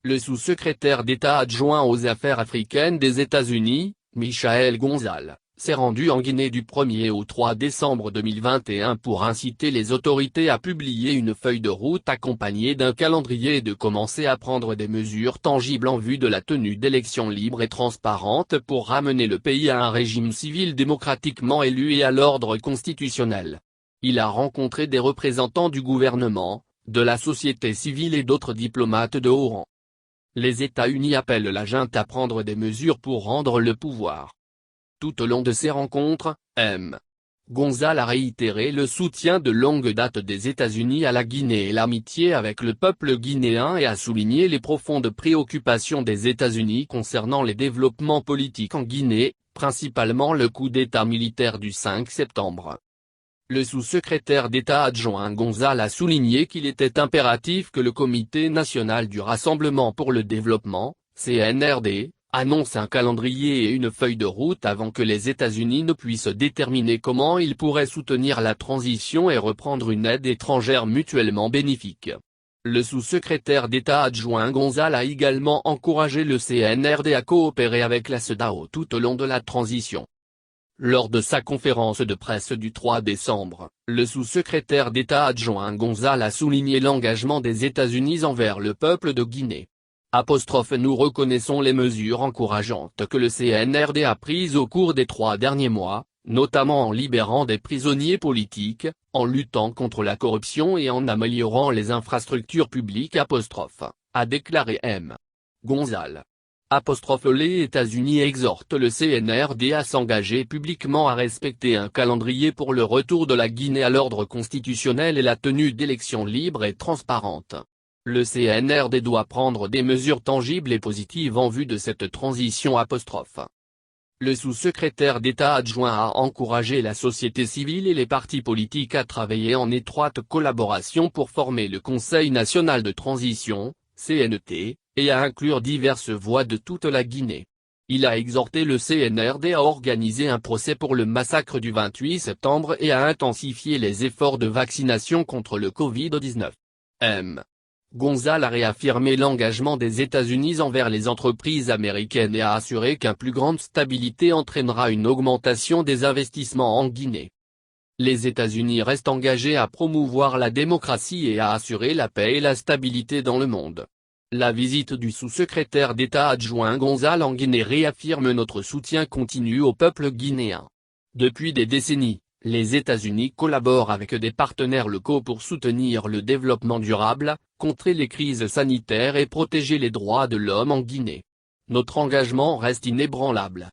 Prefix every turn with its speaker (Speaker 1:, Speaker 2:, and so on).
Speaker 1: Le sous-secrétaire d'État adjoint aux affaires africaines des États-Unis, Michael Gonzalez, s'est rendu en Guinée du 1er au 3 décembre 2021 pour inciter les autorités à publier une feuille de route accompagnée d'un calendrier et de commencer à prendre des mesures tangibles en vue de la tenue d'élections libres et transparentes pour ramener le pays à un régime civil démocratiquement élu et à l'ordre constitutionnel. Il a rencontré des représentants du gouvernement, de la société civile et d'autres diplomates de haut rang. Les États-Unis appellent la junte à prendre des mesures pour rendre le pouvoir. Tout au long de ces rencontres, M. Gonzalez a réitéré le soutien de longue date des États-Unis à la Guinée et l'amitié avec le peuple guinéen et a souligné les profondes préoccupations des États-Unis concernant les développements politiques en Guinée, principalement le coup d'État militaire du 5 septembre. Le sous-secrétaire d'État adjoint Gonzalez a souligné qu'il était impératif que le Comité national du Rassemblement pour le développement, CNRD, annonce un calendrier et une feuille de route avant que les États-Unis ne puissent déterminer comment ils pourraient soutenir la transition et reprendre une aide étrangère mutuellement bénéfique. Le sous-secrétaire d'État adjoint Gonzalez a également encouragé le CNRD à coopérer avec la CEDEAO tout au long de la transition. Lors de sa conférence de presse du 3 décembre, le sous-secrétaire d'État adjoint Gonzalez a souligné l'engagement des États-Unis envers le peuple de Guinée. Nous reconnaissons les mesures encourageantes que le CNRD a prises au cours des 3 derniers mois, notamment en libérant des prisonniers politiques, en luttant contre la corruption et en améliorant les infrastructures publiques, a déclaré M. Gonzalez. Les États-Unis exhortent le CNRD à s'engager publiquement à respecter un calendrier pour le retour de la Guinée à l'ordre constitutionnel et la tenue d'élections libres et transparentes. Le CNRD doit prendre des mesures tangibles et positives en vue de cette transition. Le sous-secrétaire d'État adjoint a encouragé la société civile et les partis politiques à travailler en étroite collaboration pour former le Conseil national de transition, CNT, et à inclure diverses voix de toute la Guinée. Il a exhorté le CNRD à organiser un procès pour le massacre du 28 septembre et à intensifier les efforts de vaccination contre le Covid-19. M. Gonzalez a réaffirmé l'engagement des États-Unis envers les entreprises américaines et a assuré qu'une plus grande stabilité entraînera une augmentation des investissements en Guinée. Les États-Unis restent engagés à promouvoir la démocratie et à assurer la paix et la stabilité dans le monde. La visite du sous-secrétaire d'État adjoint Gonzalez en Guinée réaffirme notre soutien continu au peuple guinéen. Depuis des décennies, les États-Unis collaborent avec des partenaires locaux pour soutenir le développement durable, contrer les crises sanitaires et protéger les droits de l'homme en Guinée. Notre engagement reste inébranlable.